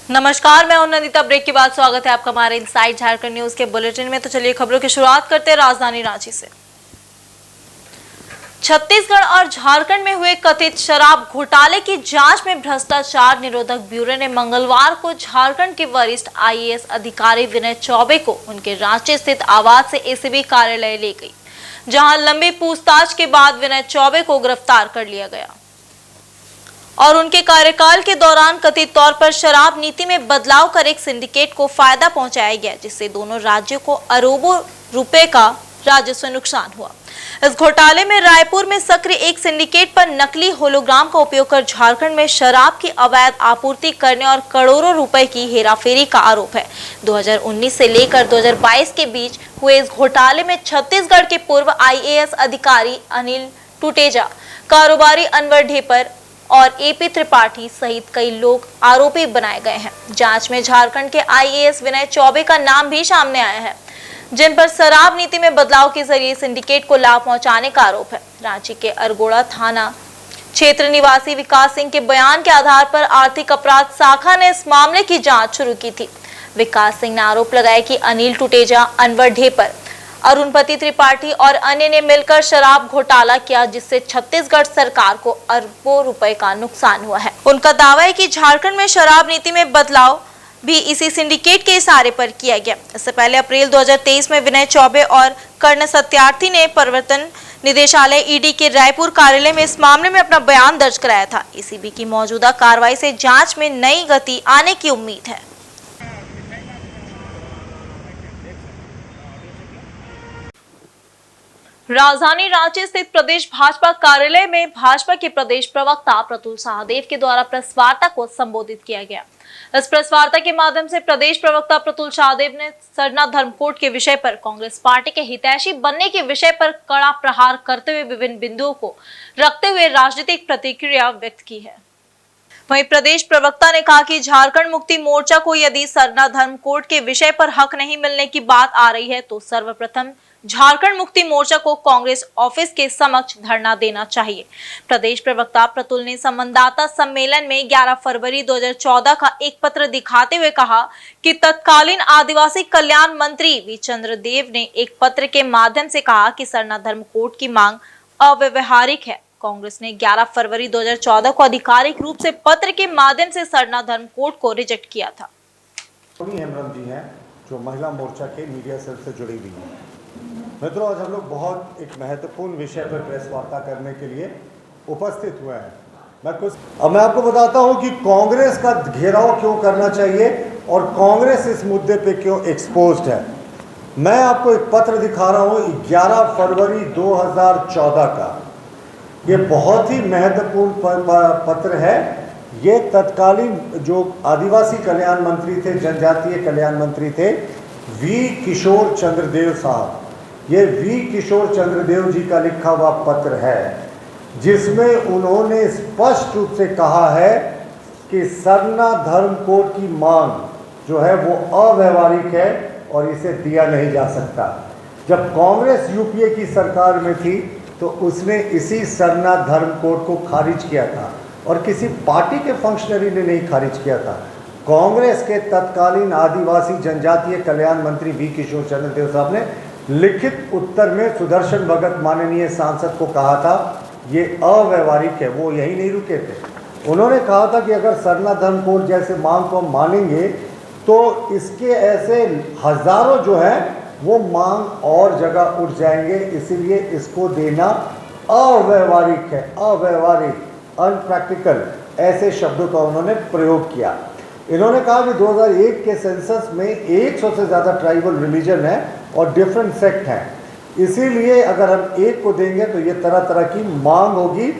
नमस्कार, मैं हूं नंदिता। ब्रेक के बाद स्वागत है आपका हमारे इनसाइड झारखंड न्यूज के बुलेटिन में। तो चलिए खबरों की शुरुआत करते हैं राजधानी रांची से। छत्तीसगढ़ और झारखंड में हुए कथित शराब घोटाले की जांच में भ्रष्टाचार निरोधक ब्यूरो ने मंगलवार को झारखंड के वरिष्ठ आईएएस अधिकारी विनय चौबे को उनके रांची स्थित आवास से एसीबी कार्यालय ले गई, जहां लंबी पूछताछ के बाद विनय चौबे को गिरफ्तार कर लिया गया और उनके कार्यकाल के दौरान कथित तौर पर शराब नीति में बदलाव कर एक सिंडिकेट को फायदा पहुंचाया गया, जिससे दोनों राज्यों को अरबों रुपए का राजस्व नुकसान हुआ। इस घोटाले में रायपुर में सक्रिय एक सिंडिकेट पर नकली होलोग्राम का उपयोग कर झारखंड में शराब की अवैध आपूर्ति करने और करोड़ों रुपए की हेराफेरी का आरोप है। 2019 से लेकर 2022 के बीच हुए इस घोटाले में छत्तीसगढ़ के पूर्व आईएएस अधिकारी अनिल टुटेजा, कारोबारी अनवर ढेपर और एपी त्रिपाठी सहित कई लोग आरोपी बनाए गए हैं। जांच में झारखंड के आईएएस विनय चौबे का नाम भी सामने आया है, जिन पर शराब नीति में बदलाव के जरिए सिंडिकेट को लाभ पहुंचाने का आरोप है। रांची के अरगोड़ा थाना क्षेत्र निवासी विकास सिंह के बयान के आधार पर आर्थिक अपराध शाखा ने इस मामले की जांच शुरू की थी। विकास सिंह ने आरोप लगाया कि अनिल टुटेजा, अनवर ढेपर, अरुणपति त्रिपाठी और अन्य ने मिलकर शराब घोटाला किया, जिससे छत्तीसगढ़ सरकार को अरबों रुपए का नुकसान हुआ है। उनका दावा है कि झारखंड में शराब नीति में बदलाव भी इसी सिंडिकेट के इशारे पर किया गया। इससे पहले अप्रैल 2023 में विनय चौबे और कर्ण सत्यार्थी ने प्रवर्तन निदेशालय ईडी के रायपुर कार्यालय में इस मामले में अपना बयान दर्ज कराया था। एसीबी की मौजूदा कार्रवाई से जांच में नई गति आने की उम्मीद है। राजधानी रांची स्थित प्रदेश भाजपा कार्यालय में भाजपा के प्रदेश प्रवक्ता प्रतुल सहदेव के द्वारा प्रेस वार्ता को संबोधित किया गया। इस प्रेस वार्ता के माध्यम से प्रदेश प्रवक्ता प्रतुल सहदेव ने सरना धर्म कोड के विषय पर कांग्रेस पार्टी के हितैषी बनने के विषय पर कड़ा प्रहार करते हुए विभिन्न बिंदुओं को रखते हुए राजनीतिक प्रतिक्रिया व्यक्त की है। वहीं प्रदेश प्रवक्ता ने कहा कि झारखंड मुक्ति मोर्चा को यदि सरना धर्म कोड के विषय पर हक नहीं मिलने की बात आ रही है तो सर्वप्रथम झारखंड मुक्ति मोर्चा को कांग्रेस ऑफिस के समक्ष धरना देना चाहिए। प्रदेश प्रवक्ता प्रतुल ने संवाददाता सम्मेलन में 11 फरवरी 2014 का एक पत्र दिखाते हुए कहा कि तत्कालीन आदिवासी कल्याण मंत्री वी चंद्रदेव ने एक पत्र के माध्यम से कहा कि सरना धर्म कोड की मांग अव्यवहारिक है। कांग्रेस ने 11 फरवरी 2014 को आधिकारिक रूप से पत्र के माध्यम से सरना धर्म कोड को रिजेक्ट किया था। हेमरम जी हैं जो महिला मोर्चा के मीडिया सेल से जुड़ी हुई हैं। मित्रों, आज हम लोग बहुत एक महत्वपूर्ण विषय पर प्रेस वार्ता करने के लिए उपस्थित हुए हैं। मैं आपको बताता हूं कि कांग्रेस का घेराव क्यों करना चाहिए और कांग्रेस इस मुद्दे पे क्यों एक्सपोज्ड है। मैं आपको एक पत्र दिखा रहा हूं 11 फरवरी 2014 का। ये बहुत ही महत्वपूर्ण पत्र है। ये तत्कालीन जो आदिवासी कल्याण मंत्री थे, जनजातीय कल्याण मंत्री थे, वी किशोर चंद्रदेव साहब, ये वी किशोर चंद्रदेव जी का लिखा हुआ पत्र है, जिसमें उन्होंने स्पष्ट रूप से कहा है कि सरना धर्म कोड की मांग जो है वो अव्यवहारिक है और इसे दिया नहीं जा सकता। जब कांग्रेस यूपीए की सरकार में थी तो उसने इसी सरना धर्म कोड को खारिज किया था और किसी पार्टी के फंक्शनरी ने नहीं खारिज किया था। कांग्रेस के तत्कालीन आदिवासी जनजातीय कल्याण मंत्री वी किशोर चंद्रदेव साहब ने लिखित उत्तर में सुदर्शन भगत माननीय सांसद को कहा था ये अव्यवहारिक है। वो यही नहीं रुके थे, उन्होंने कहा था कि अगर सरना धर्म कोड जैसे मांग को हम मानेंगे तो इसके ऐसे हजारों जो है वो मांग और जगह उठ जाएंगे, इसीलिए इसको देना अव्यवहारिक है, अव्यवहारिक, अनप्रैक्टिकल, ऐसे शब्दों का उन्होंने प्रयोग किया। इन्होंने कहा कि 2001 के सेंसस में 100 से ज़्यादा ट्राइबल रिलीजन है और डिफरेंट सेक्ट हैं, इसीलिए अगर हम एक को देंगे तो ये तरह तरह की मांग होगी।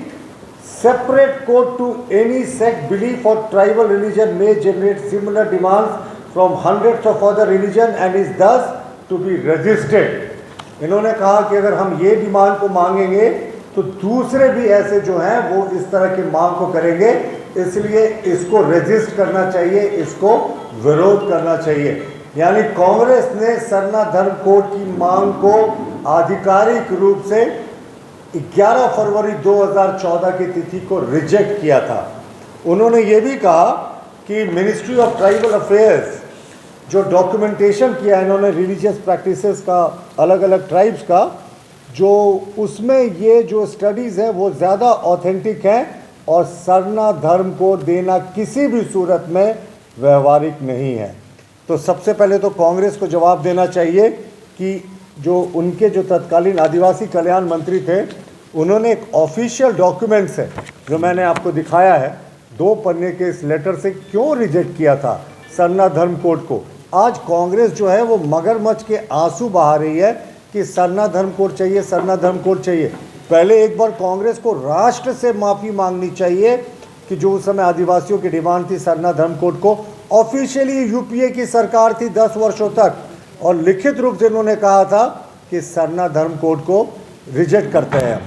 Separate code to any sect belief और ट्राइबल रिलीजन में generate similar demands from hundreds of other religion and is thus to be registered. इन्होंने कहा कि अगर हम ये डिमांड को मांगेंगे तो दूसरे भी ऐसे जो हैं वो इस तरह की मांग को करेंगे, इसलिए इसको रजिस्टर करना चाहिए, इसको विरोध करना चाहिए। यानी कांग्रेस ने सरना धर्म कोड की मांग को आधिकारिक रूप से 11 फरवरी 2014 की तिथि को रिजेक्ट किया था। उन्होंने ये भी कहा कि मिनिस्ट्री ऑफ ट्राइबल अफेयर्स जो डॉक्यूमेंटेशन किया इन्होंने रिलीजियस प्रैक्टिसेस का अलग अलग ट्राइब्स का, जो उसमें ये जो स्टडीज़ हैं वो ज़्यादा ऑथेंटिक हैं और सरना धर्म को देना किसी भी सूरत में व्यवहारिक नहीं है। तो सबसे पहले तो कांग्रेस को जवाब देना चाहिए कि जो उनके जो तत्कालीन आदिवासी कल्याण मंत्री थे, उन्होंने एक ऑफिशियल डॉक्यूमेंट से जो मैंने आपको दिखाया है 2 पन्ने के इस लेटर से क्यों रिजेक्ट किया था सरना धर्म कोड को। आज कांग्रेस जो है वो मगरमच्छ के आंसू बहा रही है कि सरना धर्म कोड चाहिए, सरना धर्म कोड चाहिए। पहले एक बार कांग्रेस को राष्ट्र से माफ़ी मांगनी चाहिए कि जो उस समय आदिवासियों की डिमांड थी सरना धर्म कोड को। ऑफिशियली यूपीए की सरकार थी 10 वर्षों तक और लिखित रूप से उन्होंने कहा था कि सरना धर्म कोड को रिजेक्ट करते हैं।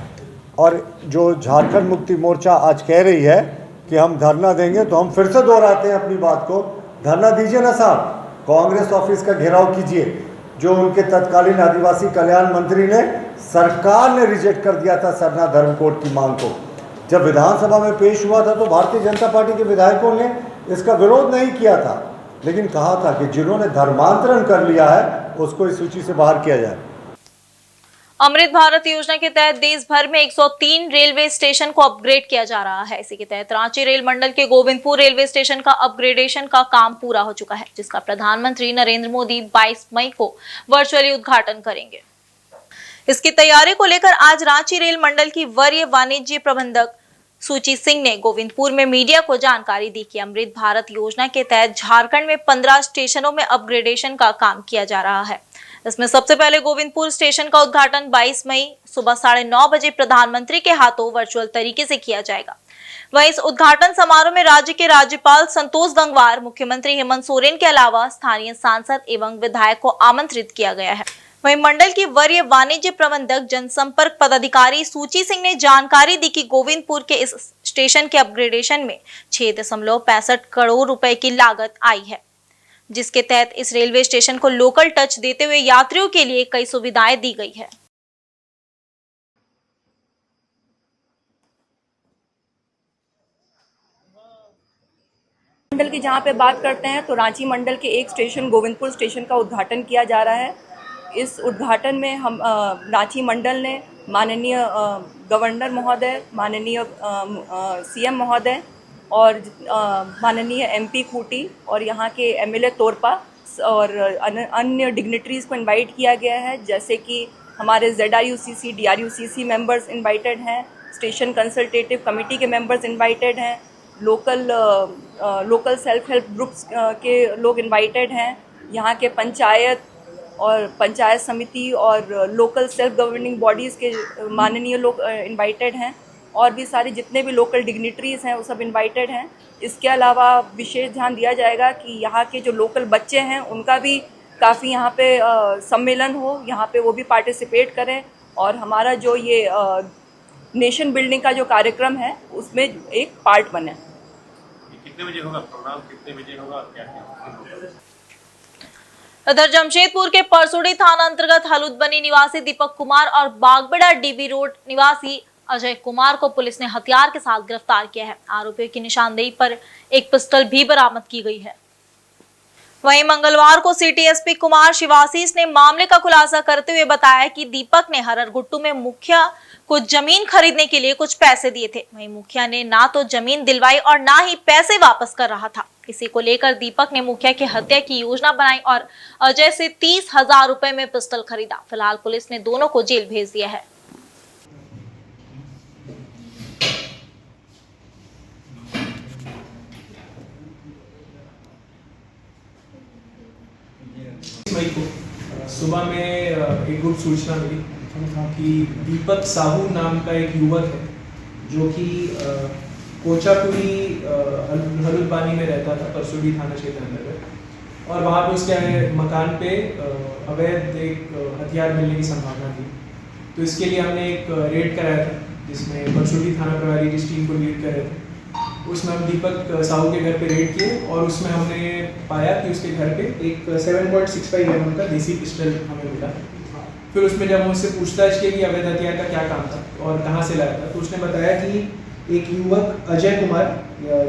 और जो झारखंड मुक्ति मोर्चा आज कह रही है कि हम धरना देंगे, तो हम फिर से दोहराते हैं अपनी बात को, धरना दीजिए ना साहब, कांग्रेस ऑफिस का घेराव कीजिए। जो उनके तत्कालीन आदिवासी कल्याण मंत्री ने, सरकार ने रिजेक्ट कर दिया था सरना धर्म कोड की मांग को। जब विधानसभा में पेश हुआ था तो भारतीय जनता पार्टी के विधायकों ने इसका विरोध नहीं किया था, लेकिन कहा था कि जिन्होंने धर्मांतरण कर लिया है उसको इस सूची से बाहर किया जाए। अमृत भारत योजना के तहत देश भर में 103 रेलवे स्टेशन को अपग्रेड किया जा रहा है। इसी के तहत रांची रेल मंडल के गोविंदपुर रेलवे स्टेशन का अपग्रेडेशन का काम पूरा हो चुका है, जिसका प्रधानमंत्री नरेंद्र मोदी 22 मई को वर्चुअली उद्घाटन करेंगे। इसकी तैयारी को लेकर आज रांची रेल मंडल की वरीय वाणिज्य प्रबंधक सूची सिंह ने गोविंदपुर में मीडिया को जानकारी दी कि अमृत भारत योजना के तहत झारखंड में 15 स्टेशनों में अपग्रेडेशन का काम किया जा रहा है। इसमें सबसे पहले गोविंदपुर स्टेशन का उद्घाटन 22 मई सुबह 9:30 बजे प्रधानमंत्री के हाथों वर्चुअल तरीके से किया जाएगा। वहीं इस उद्घाटन समारोह में राज्य के राज्यपाल संतोष गंगवार, मुख्यमंत्री हेमंत सोरेन के अलावा स्थानीय सांसद एवं विधायक को आमंत्रित किया गया है। वहीं मंडल की वरीय वाणिज्य प्रबंधक जनसंपर्क पदाधिकारी सूची सिंह ने जानकारी दी कि गोविंदपुर के इस स्टेशन के अपग्रेडेशन में 6.65 करोड़ रुपए की लागत आई है, जिसके तहत इस रेलवे स्टेशन को लोकल टच देते हुए यात्रियों के लिए कई सुविधाएं दी गई है। मंडल की जहां पे बात करते हैं तो रांची मंडल के एक स्टेशन गोविंदपुर स्टेशन का उद्घाटन किया जा रहा है। इस उद्घाटन में हम रांची मंडल ने माननीय गवर्नर महोदय, माननीय सीएम महोदय और माननीय एमपी खूटी और यहाँ के एमएलए तोरपा और अन्य डिग्निटरीज को इनवाइट किया गया है, जैसे कि हमारे ZRUCC, DRUCC मेंबर्स इनवाइटेड हैं, स्टेशन कंसल्टेटिव कमेटी के मेंबर्स इनवाइटेड हैं, लोकल सेल्फ हेल्प ग्रुप्स के लोग इनवाइटेड हैं, यहाँ के पंचायत और पंचायत समिति और लोकल सेल्फ गवर्निंग बॉडीज़ के माननीय लोग इनवाइटेड हैं और भी सारे जितने भी लोकल डिग्निटरीज़ हैं वो सब इनवाइटेड हैं। इसके अलावा विशेष ध्यान दिया जाएगा कि यहाँ के जो लोकल बच्चे हैं उनका भी काफ़ी यहाँ पे सम्मेलन हो, यहाँ पे वो भी पार्टिसिपेट करें और हमारा जो ये नेशन बिल्डिंग का जो कार्यक्रम है उसमें एक पार्ट बने। कितने बजे होगा प्रोग्राम, कितने बजे होगा, क्या? उधर जमशेदपुर के परसुड़ी थाना अंतर्गत हलुदबनी निवासी दीपक कुमार और बागबेड़ा डीबी रोड निवासी अजय कुमार को पुलिस ने हथियार के साथ गिरफ्तार किया है। आरोपियों की निशानदेही पर एक पिस्टल भी बरामद की गई है। वहीं मंगलवार को सिटी एसपी कुमार शिवाशीष ने मामले का खुलासा करते हुए बताया कि दीपक ने हररगुट्टू में मुखिया को जमीन खरीदने के लिए कुछ पैसे दिए थे। वहीं मुखिया ने ना तो जमीन दिलवाई और ना ही पैसे वापस कर रहा था। इसी को लेकर दीपक ने मुखिया की हत्या की योजना बनाई और अजय से 30,000 रुपए में पिस्टल खरीदा। फिलहाल पुलिस ने दोनों को जेल भेज दिया है। मई को सुबह में एक गुप्त सूचना मिली कि दीपक साहू नाम का एक युवक है जो कि कोचापुरी हलुदबानी में रहता था, परसुड़ी थाना क्षेत्र अंतर्गत, और वहाँ पे उसके मकान पे अवैध एक हथियार मिलने की संभावना थी। तो इसके लिए हमने एक रेड कराया था जिसमें परसुड़ी थाना प्रभारी जिस टीम को लीड कर रहे थे, उसमें हम दीपक साहू के घर पे रेड किए और उसमें हमने पाया कि उसके घर पे एक 7.65 mm का देसी पिस्टल हमें मिला। फिर उसमें जब हम उससे पूछताछ की कि अवैध हथियार का क्या काम था और कहाँ से लाया था, तो उसने बताया कि एक युवक अजय कुमार,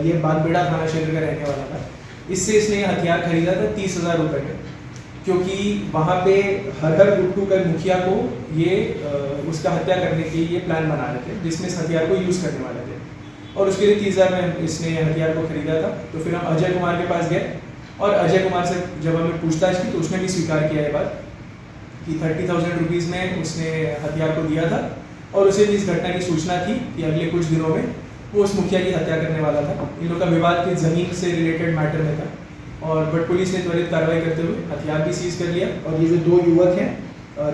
ये बागबेड़ा थाना क्षेत्र का रहने वाला था, इससे इसने हथियार खरीदा था 30,000 रुपये में, क्योंकि वहाँ पे हर गुट्टू का मुखिया को ये उसका हत्या करने के लिए प्लान बना रहे थे, जिसमें इस हथियार को यूज़ करने वाले थे, और उसके लिए 30,000 में इसने हथियार को खरीदा था। तो फिर हम अजय कुमार के पास गए और अजय कुमार से जब हमें पूछताछ की तो उसने भी स्वीकार किया ये बात कि 30,000 रुपीज़ में उसने हथियार को दिया था, और उसे भी इस घटना की सूचना थी कि अगले कुछ दिनों में वो उस मुखिया की हत्या करने वाला था। इन लोग का विवाद की ज़मीन से रिलेटेड मैटर में था, और बट पुलिस ने त्वरित कार्रवाई करते हुए हथियार भी सीज कर लिया। और ये जो दो युवक हैं,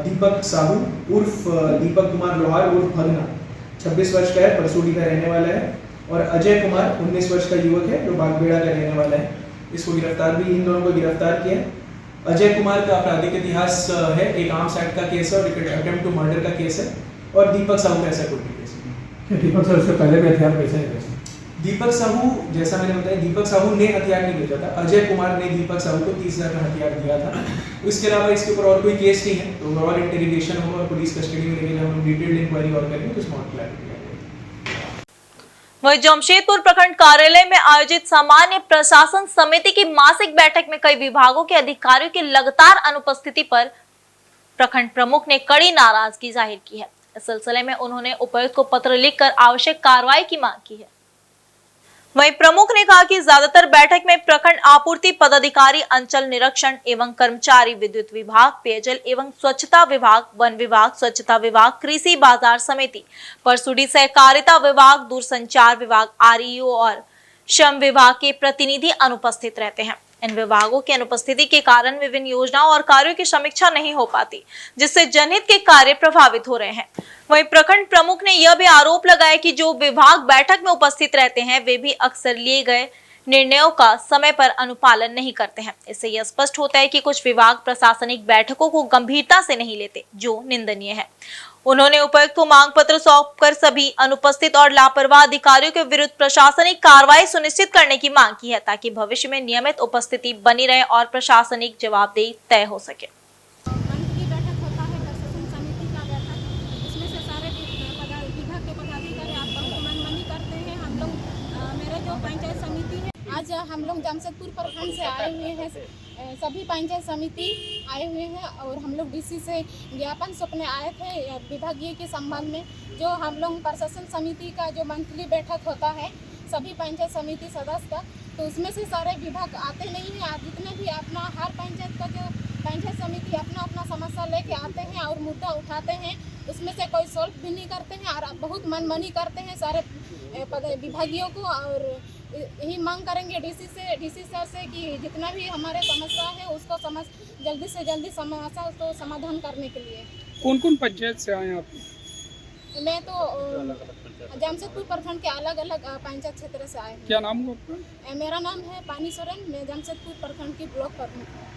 दीपक साहू उर्फ दीपक कुमार लोहार उर्फ भगना, 26 वर्ष का है, परसोडी का रहने वाला है, और अजय कुमार 19 वर्ष का युवक है जो बागबेड़ा का रहने वाला है। इसको गिरफ्तार भी, इन दोनों को गिरफ्तार किया। अजय कुमार का आपराधिक इतिहास है, एक आर्म्स एक्ट का केस है और एक अटेम्प्ट टू मर्डर का केस है, और दीपक साहू का ऐसा कोई केस है। दीपक सर, उससे पहले भी हथियार कैसे है? दीपक साहू, जैसा मैंने बताया, दीपक साहू ने हथियार नहीं भेजा था, अजय कुमार ने दीपक साहू को 30,000 का हथियार दिया था। इसके अलावा इसके ऊपर और कोई केस नहीं है, तो ओवरऑल इंटेरोगेशन होगा और पुलिस कस्टडी में लेके जब हम डिटेल्ड इंक्वायरी और करेंगे तो उसमें और क्लैरिटी आ जाएगी। वहीं जमशेदपुर प्रखंड कार्यालय में आयोजित सामान्य प्रशासन समिति की मासिक बैठक में कई विभागों के अधिकारियों की लगातार अनुपस्थिति पर प्रखंड प्रमुख ने कड़ी नाराजगी जाहिर की है। इस सिलसिले में उन्होंने उपायुक्त को पत्र लिखकर आवश्यक कार्रवाई की मांग की है। वहीं प्रमुख ने कहा कि ज्यादातर बैठक में प्रखंड आपूर्ति पदाधिकारी, अंचल निरीक्षण एवं कर्मचारी, विद्युत विभाग, पेयजल एवं स्वच्छता विभाग, वन विभाग, स्वच्छता विभाग, कृषि बाजार समिति, परसुडी सहकारिता विभाग, दूरसंचार विभाग, आरईओ और श्रम विभाग के प्रतिनिधि अनुपस्थित रहते हैं। इन विभागों की अनुपस्थिति के कारण विभिन्न योजनाओं और कार्यों की समीक्षा नहीं हो पाती, जिससे जनहित के कार्य प्रभावित हो रहे हैं। वहीं प्रखंड प्रमुख ने यह भी आरोप लगाया कि जो विभाग बैठक में उपस्थित रहते हैं वे भी अक्सर लिए गए निर्णयों का समय पर अनुपालन नहीं करते हैं। इससे यह स्पष्ट होता है कि कुछ विभाग प्रशासनिक बैठकों को गंभीरता से नहीं लेते, जो निंदनीय है। उन्होंने उपायुक्त को मांग पत्र सौंपकर सभी अनुपस्थित और लापरवाह अधिकारियों के विरुद्ध प्रशासनिक कार्रवाई सुनिश्चित करने की मांग की है, ताकि भविष्य में नियमित उपस्थिति बनी रहे और प्रशासनिक जवाबदेही तय हो सके। आज हम लोग जमशेदपुर प्रखंड से आए हुए हैं, सभी पंचायत समिति आए हुए हैं और हम लोग डीसी से ज्ञापन सौंपने आए थे विभागीय के संबंध में। जो हम लोग प्रशासन समिति का जो मंथली बैठक होता है सभी पंचायत समिति सदस्य का, तो उसमें से सारे विभाग आते नहीं हैं। जितने भी अपना हर पंचायत का जो पंचायत समिति अपना अपना समस्या लेके आते हैं और मुद्दा उठाते हैं, उसमें से कोई सॉल्व भी नहीं करते हैं और बहुत मनमानी करते हैं सारे विभागियों को। और यही मांग करेंगे डीसी सर से कि जितना भी हमारे समस्या है उसको जल्दी से जल्दी समस्या को समाधान करने के लिए। कौन कौन पंचायत से आए आप? मैं तो जमशेदपुर प्रखंड के अलग अलग पंचायत क्षेत्र से आए हैं। क्या नाम है आपका? मेरा नाम है पानी सोरेन, मैं जमशेदपुर प्रखंड की ब्लॉक प्रमुख हूँ।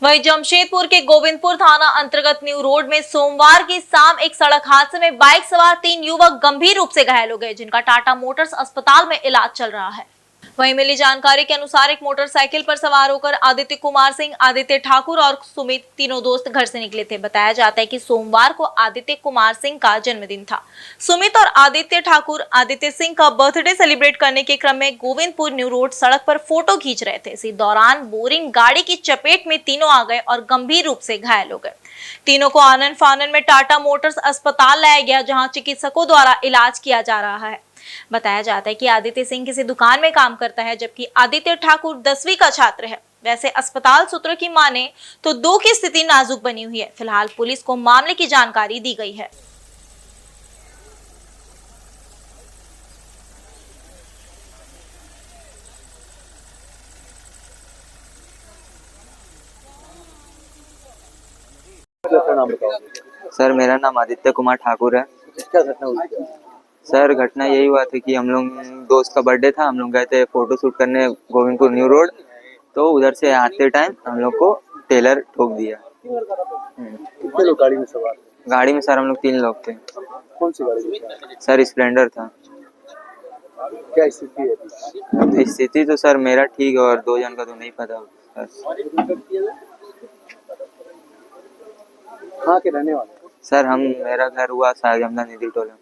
वहीं जमशेदपुर के गोविंदपुर थाना अंतर्गत न्यू रोड में सोमवार की शाम एक सड़क हादसे में बाइक सवार 3 युवक गंभीर रूप से घायल हो गए, जिनका टाटा मोटर्स अस्पताल में इलाज चल रहा है। वहीं मिली जानकारी के अनुसार एक मोटरसाइकिल पर सवार होकर आदित्य कुमार सिंह, आदित्य ठाकुर और सुमित तीनों दोस्त घर से निकले थे। बताया जाता है कि सोमवार को आदित्य कुमार सिंह का जन्मदिन था। सुमित और आदित्य ठाकुर आदित्य सिंह का बर्थडे सेलिब्रेट करने के क्रम में गोविंदपुर न्यू रोड सड़क पर फोटो खींच रहे थे। इसी दौरान बोरिंग गाड़ी की चपेट में तीनों आ गए और गंभीर रूप से घायल हो गए। तीनों को आनन फानन में टाटा मोटर्स अस्पताल लाया गया, जहां चिकित्सकों द्वारा इलाज किया जा रहा है। बताया जाता है कि आदित्य सिंह किसी दुकान में काम करता है, जबकि आदित्य ठाकुर 10वीं का छात्र है। वैसे अस्पताल सूत्रों की माने तो दो की स्थिति नाजुक बनी हुई है। फिलहाल पुलिस को मामले की जानकारी दी गई है। सर, मेरा नाम आदित्य कुमार ठाकुर है। क्या घटना हुई? सर, घटना यही हुआ था कि हम लोग दोस्त का बर्थडे था, हम लोग गए थे फोटो शूट करने गोविंदपुर न्यू रोड, तो उधर से आते टाइम हम लोग को टेलर ठोक दिया। कितने लोग गाड़ी में सवार? गाड़ी में सर हम लोग 3 लोग थे। कौन सी गाड़ी में? सर स्प्लेंडर था। क्या स्थिति है अभी? स्थिति तो सर मेरा ठीक है और 2 जन का तो नहीं पता सर। कहाँ के रहने वाले? सर मेरा घर हुआ सागमदा निधि टोला।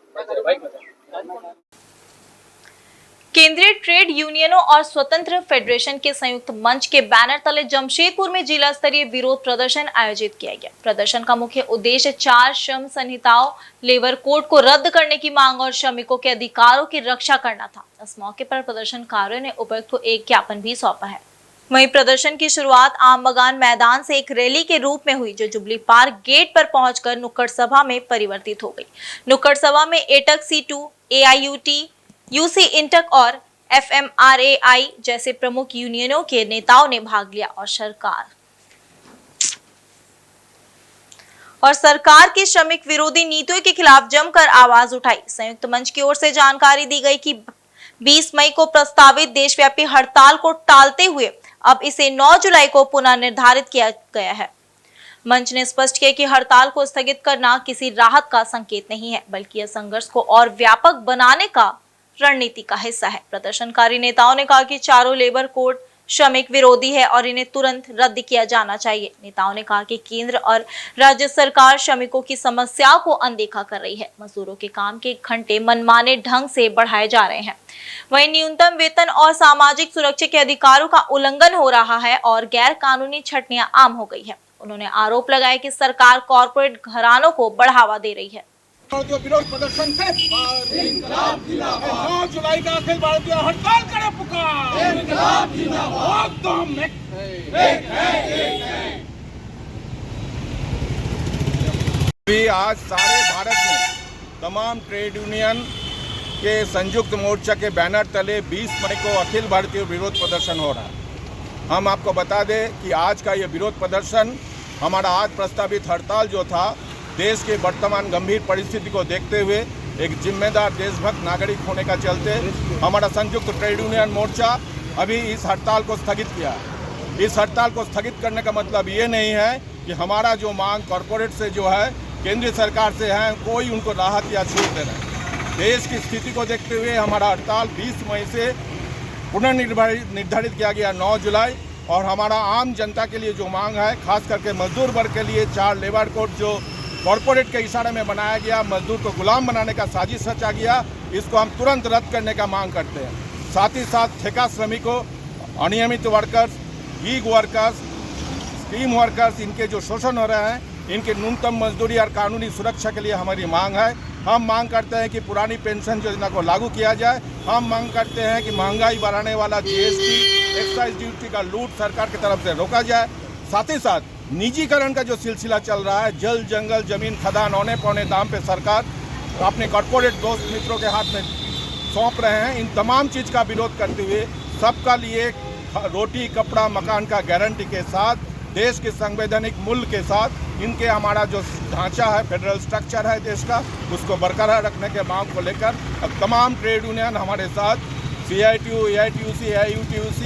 केंद्रीय ट्रेड यूनियनों और स्वतंत्र फेडरेशन के संयुक्त मंच के बैनर तले जमशेदपुर में जिला स्तरीय विरोध प्रदर्शन आयोजित किया गया। प्रदर्शन का मुख्य उद्देश्य 4 श्रम संहिताओं, लेबर कोड को रद्द करने की मांग और श्रमिकों के अधिकारों की रक्षा करना था। इस मौके पर प्रदर्शनकारियों ने उपायुक्त को एक ज्ञापन भी सौंपा है। वहीं प्रदर्शन की शुरुआत आम बगान मैदान से एक रैली के रूप में हुई, जो जुबली पार्क गेट पर पहुंचकर नुक्कड़ सभा में परिवर्तित हो गई। नुक्कड़ सभा में AITUC C2, AIUT, UC INTUC और FMRAI जैसे प्रमुख यूनियनों के नेताओं ने भाग लिया और सरकार की श्रमिक विरोधी नीतियों के खिलाफ जमकर आवाज उठाई। संयुक्त मंच की ओर से जानकारी दी गई कि 20 मई को प्रस्तावित देशव्यापी हड़ताल को टालते हुए अब इसे 9 जुलाई को पुनः निर्धारित किया गया है। मंच ने स्पष्ट किया कि हड़ताल को स्थगित करना किसी राहत का संकेत नहीं है, बल्कि यह संघर्ष को और व्यापक बनाने का रणनीति का हिस्सा है। प्रदर्शनकारी नेताओं ने कहा कि चारों लेबर कोड श्रमिक विरोधी है और इन्हें तुरंत रद्द किया जाना चाहिए। नेताओं ने कहा कि केंद्र और राज्य सरकार श्रमिकों की समस्याओं को अनदेखा कर रही है। मजदूरों के काम के घंटे मनमाने ढंग से बढ़ाए जा रहे हैं। वहीं न्यूनतम वेतन और सामाजिक सुरक्षा के अधिकारों का उल्लंघन हो रहा है और गैर कानूनी छटनियां आम हो गई है। उन्होंने आरोप लगाया कि सरकार कॉरपोरेट घरानों को बढ़ावा दे रही है। जो विरोध प्रदर्शन थे 9 जुलाई का अखिल भारतीय हड़ताल करे पुकार। भी आज सारे भारत में तमाम ट्रेड यूनियन के संयुक्त मोर्चा के बैनर तले 20 मई को अखिल भारतीय विरोध प्रदर्शन हो रहा है। हम आपको बता दें कि आज का ये विरोध प्रदर्शन, हमारा आज प्रस्तावित हड़ताल जो था, देश के वर्तमान गंभीर परिस्थिति को देखते हुए एक जिम्मेदार देशभक्त नागरिक होने का चलते हमारा संयुक्त ट्रेड यूनियन मोर्चा अभी इस हड़ताल को स्थगित किया। इस हड़ताल को स्थगित करने का मतलब ये नहीं है कि हमारा जो मांग कॉरपोरेट से जो है, केंद्र सरकार से है, कोई उनको राहत या छूट दे रहा है। देश की स्थिति को देखते हुए हमारा हड़ताल 20 मई से पुनर्निर्धारित किया गया 9 जुलाई। और हमारा आम जनता के लिए जो मांग है, खास करके मजदूर वर्ग के लिए 4 लेबर कोड जो कॉरपोरेट के इशारे में बनाया गया, मजदूर को गुलाम बनाने का साजिश रचा गया, इसको हम तुरंत रद्द करने का मांग करते हैं। साथ ही साथ ठेका श्रमिकों, अनियमित workers, gig workers, scheme workers, इनके जो शोषण हो रहे हैं, इनके न्यूनतम मजदूरी और कानूनी सुरक्षा के लिए हमारी मांग है। हम मांग करते हैं कि पुरानी पेंशन योजना को लागू किया जाए। हम मांग करते हैं कि महंगाई बढ़ाने वाला GST, एक्साइज ड्यूटी का लूट सरकार की तरफ से रोका जाए। साथ ही साथ निजीकरण का जो सिलसिला चल रहा है, जल जंगल जमीन खदान औने पौने दाम पे सरकार अपने कॉर्पोरेट दोस्त मित्रों के हाथ में सौंप रहे हैं। इन तमाम चीज़ का विरोध करते हुए सबका लिए रोटी कपड़ा मकान का गारंटी के साथ, देश के संवैधानिक मूल्य के साथ, इनके हमारा जो ढांचा है, फेडरल स्ट्रक्चर है देश का, उसको बरकरार रखने के मांग को लेकर अब तमाम ट्रेड यूनियन हमारे साथ, CITU, AITUC, AIUTUC,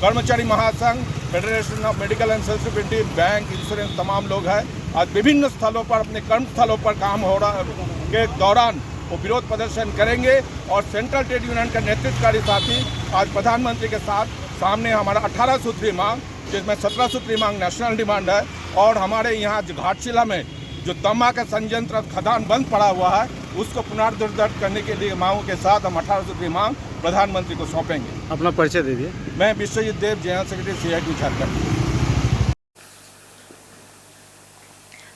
कर्मचारी महासंघ, federation of medical and social security, bank, insurance, तमाम लोग हैं। आज विभिन्न स्थलों पर, अपने कर्म स्थलों पर काम हो रहा के दौरान वो विरोध प्रदर्शन करेंगे। और सेंट्रल ट्रेड यूनियन का नेतृत्वकारी साथी आज प्रधानमंत्री के साथ सामने हमारा 18 सूत्री मांग, जिसमें 17 सूत्री मांग नेशनल डिमांड है, और हमारे यहाँ घाटशिला में जो तंबा का संयंत्र खदान बंद पड़ा हुआ है, उसको पुनर्निर्धारित करने के लिए मांगों के साथ हम 18 सूत्री मांग प्रधानमंत्री को सौंपेंगे। अपना परिचय दे दिए। मैं Vishwajeet Dev, general secretary CITU Jharkhand.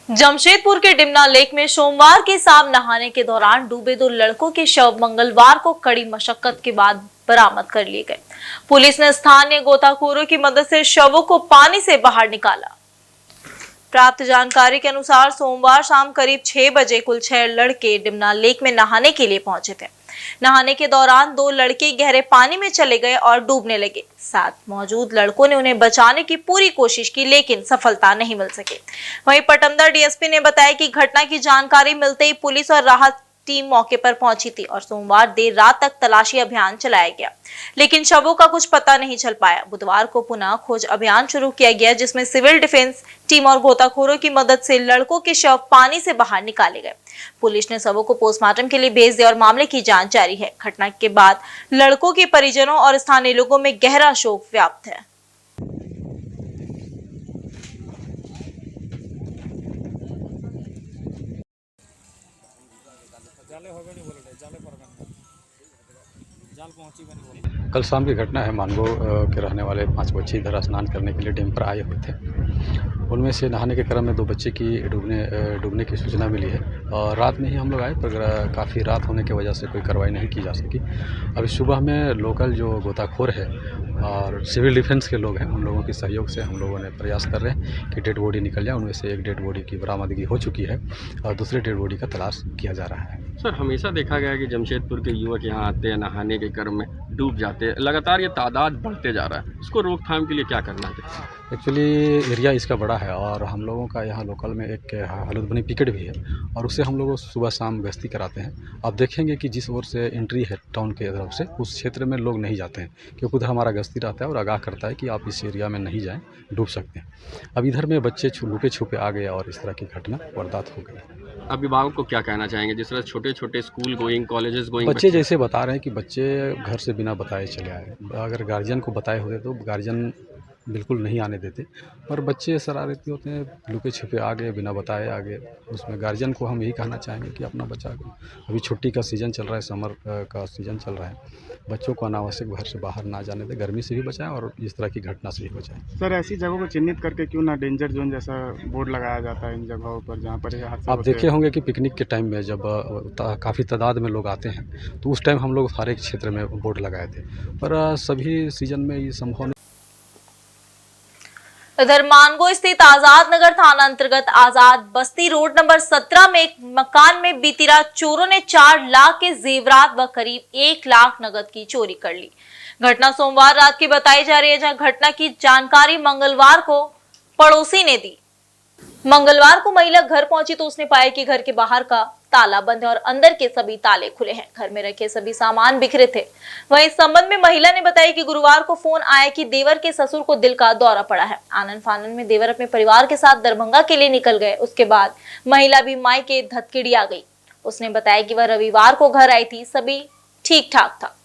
Jamshedpur के डिमना लेक में सोमवार की शाम नहाने के दौरान डूबे 2 लड़कों के शव मंगलवार को कड़ी मशक्कत के बाद बरामद कर लिए गए। पुलिस ने स्थानीय गोताखोरों की मदद से शवों को पानी से बाहर निकाला। प्राप्त जानकारी के अनुसार सोमवार शाम करीब 6 बजे कुल 6 लड़के डिमना लेक में नहाने के लिए पहुंचे थे। नहाने के दौरान 2 लड़के गहरे पानी में चले गए और डूबने लगे। साथ मौजूद लड़कों ने उन्हें बचाने की पूरी कोशिश की, लेकिन सफलता नहीं मिल सकी। वहीं पटमदा DSP ने बताया कि घटना की जानकारी मिलते ही पुलिस और राहत टीम मौके पर पहुंची थी और सोमवार देर रात तक तलाशी अभियान चलाया गया, लेकिन शवों का कुछ पता नहीं चल पाया। बुधवार को पुनः खोज अभियान शुरू किया गया, जिसमें सिविल डिफेंस टीम और गोताखोरों की मदद से लड़कों के शव पानी से बाहर निकाले गए। पुलिस ने शवों को पोस्टमार्टम के लिए भेज दिया और मामले की जांच जारी है। घटना के बाद लड़कों के परिजनों और स्थानीय लोगों में गहरा शोक व्याप्त है। कल शाम की घटना है। मानगो के रहने वाले 5 बच्चे इधर स्नान करने के लिए डैम पर आए हुए थे। उनमें से नहाने के क्रम में 2 बच्चे की डूबने की सूचना मिली है और रात में ही हम लोग आए, पर काफ़ी रात होने की वजह से कोई कार्रवाई नहीं की जा सकी। अभी सुबह में लोकल जो गोताखोर है और सिविल डिफेंस के लोग हैं, उन लोगों के सहयोग से हम लोगों ने प्रयास कर रहे हैं कि डेड बॉडी निकल जाए। उनमें से एक डेड बॉडी की बरामदगी हो चुकी है और दूसरे डेड बॉडी का तलाश किया जा रहा है। सर, हमेशा देखा गया है कि जमशेदपुर के युवक यहाँ आते हैं, नहाने के क्रम में डूब जाते हैं। लगातार ये तादाद बढ़ते जा रहा है, इसको रोकथाम के लिए क्या करना है? एक्चुअली एरिया इसका बड़ा है और हम लोगों का यहाँ लोकल में एक हलुदबनी पिकेट भी है और उससे हम लोग सुबह शाम गश्ती कराते हैं। आप देखेंगे कि जिस ओर से एंट्री है टाउन के तरफ से, उस क्षेत्र में लोग नहीं जाते हैं क्योंकि उधर हमारा गश्ती रहता है और आगाह करता है कि आप इस एरिया में नहीं जाएं, डूब सकते हैं। अब इधर में बच्चे लुके छुपे आ गए और इस तरह की घटना वारदात हो गई। अभिभावक को क्या कहना चाहेंगे जिस तरह छोटे छोटे स्कूल गोइंग, कॉलेजेस गोइंग बच्चे जैसे बता रहे हैं कि बच्चे घर से बिना बताए चले आए। अगर गार्जियन को बताए होते तो गार्जियन बिल्कुल नहीं आने देते, पर बच्चे शरारती होते हैं, लुके छिपे आ गए बिना बताए आ गए। उसमें गार्जियन को हम यही कहना चाहेंगे कि अपना बच्चा को, अभी छुट्टी का सीज़न चल रहा है, समर का सीज़न चल रहा है, बच्चों को अनावश्यक घर से बाहर ना जाने दें, गर्मी से भी बचाएं और इस तरह की घटना से भी बचाएं। सर, ऐसी जगहों को चिन्हित करके क्यों ना डेंजर जोन जैसा बोर्ड लगाया जाता है इन जगहों पर जहाँ पर ये हादसे आप देखे होंगे कि पिकनिक के टाइम में जब काफ़ी तादाद में लोग आते हैं तो उस टाइम हम लोग हर एक क्षेत्र में बोर्ड लगाए थे, पर सभी सीजन में ये संभव नहीं। इधर मानगो स्थित आजाद नगर थाना अंतर्गत आजाद बस्ती रोड नंबर 17 में एक मकान में बीती रात चोरों ने 4 लाख के जेवरात व करीब 1 लाख नगद की चोरी कर ली। घटना सोमवार रात की बताई जा रही है, जहां घटना की जानकारी मंगलवार को पड़ोसी ने दी। मंगलवार को महिला घर पहुंची तो उसने पाया कि घर के बाहर का ताला बंद है और अंदर के सभी ताले खुले हैं। घर में रखे सभी सामान बिखरे थे। वहीं इस संबंध में महिला ने बताया कि गुरुवार को फोन आया कि देवर के ससुर को दिल का दौरा पड़ा है। आनन फानन में देवर अपने परिवार के साथ दरभंगा के लिए निकल गए। उसके बाद महिला भी मायके धतकिड़ी आ गई। उसने बताया कि वह रविवार को घर आई थी, सभी ठीक ठाक था।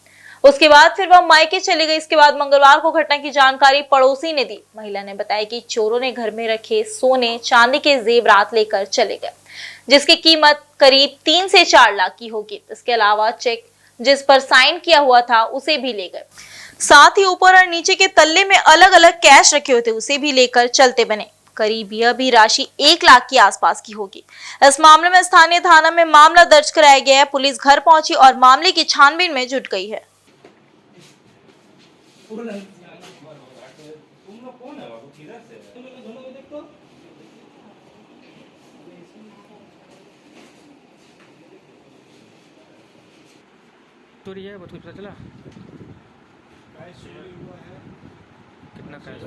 उसके बाद फिर वह मायके चली गई। इसके बाद मंगलवार को घटना की जानकारी पड़ोसी ने दी। महिला ने बताया कि चोरों ने घर में रखे सोने चांदी के जेवरात लेकर चले गए, जिसकी कीमत करीब 3 से 4 लाख की होगी। इसके अलावा चेक जिस पर साइन किया हुआ था उसे भी ले गए। साथ ही ऊपर और नीचे के तल्ले में अलग अलग कैश रखे हुए थे, उसे भी लेकर चलते बने। करीब यह भी राशि 1 लाख के आसपास की होगी। इस मामले में स्थानीय थाना में मामला दर्ज कराया गया है। पुलिस घर पहुंची और मामले की छानबीन में जुट गई है। चोरी है, कुछ पता चला? कितना कैश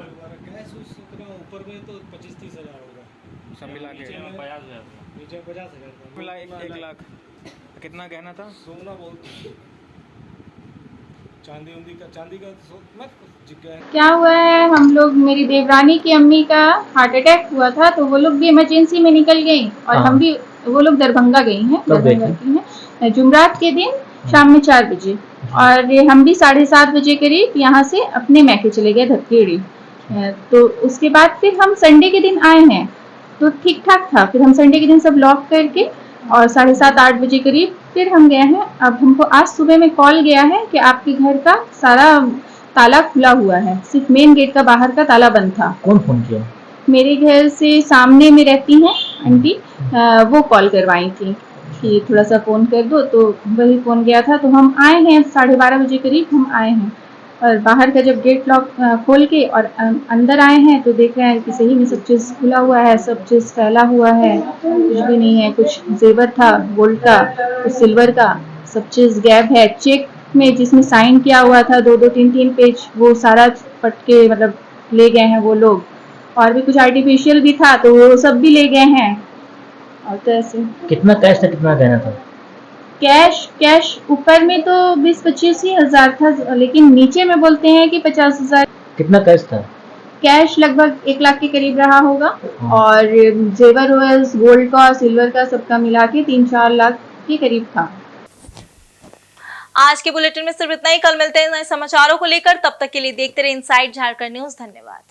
ऊपर में तो 25-30 हज़ार होगा, सब मिला के 50 हज़ार 1 लाख। कितना गहना था? सोना बहुत, चांदी का मत क्या हुआ है, हम लोग, मेरी देवरानी की अम्मी का हार्ट अटैक हुआ था तो वो लोग भी इमरजेंसी में निकल गई और हम भी, वो लोग दरभंगा गई हैं, दरभंगा की हैं, जुमरात के दिन शाम में 4 बजे और हम भी 7:30 बजे करीब यहाँ से अपने मैके चले गए धतकेड़ी। तो उसके बाद फिर हम संडे के दिन आए हैं तो ठीक ठाक था। फिर हम संडे के दिन सब लॉक करके और 7:30-8 बजे करीब फिर हम गए हैं। अब हमको आज सुबह में कॉल गया है कि आपके घर का सारा ताला खुला हुआ है, सिर्फ मेन गेट का बाहर का ताला बंद था। कौन फोन किया? मेरे घर से सामने में रहती हैं आंटी, वो कॉल करवाई थी कि थोड़ा सा फ़ोन कर दो, तो वही फ़ोन गया था। तो हम आए हैं 12:30 बजे करीब हम आए हैं और बाहर का जब गेट लॉक खोल के और अंदर आए हैं तो देख रहे हैं कि सही में सब चीज़ खुला हुआ है, सब चीज़ फैला हुआ है, कुछ भी नहीं है। कुछ जेवर था गोल्ड का, कुछ सिल्वर का, सब चीज़ गैब है। चेक में जिसमें साइन किया हुआ था 2-2, 3-3 पेज, वो सारा पट के मतलब ले गए हैं वो लोग। और भी कुछ आर्टिफिशियल भी था तो वो सब भी ले गए हैं। और तो ऐसे कितना कैश था, कितना गहना था? कैश ऊपर में तो 20-25 ही हजार था, लेकिन नीचे में बोलते हैं कि 50,000। कितना कैश था? कैश लगभग 1 लाख के करीब रहा होगा और जेवर वेल्स गोल्ड का सिल्वर का सबका मिला के 3-4 लाख के करीब था। आज के बुलेटिन में सिर्फ इतना ही। कल मिलते हैं नए समाचारों को लेकर, तब तक के लिए देखते रहे इनसाइड झारखंड न्यूज। धन्यवाद।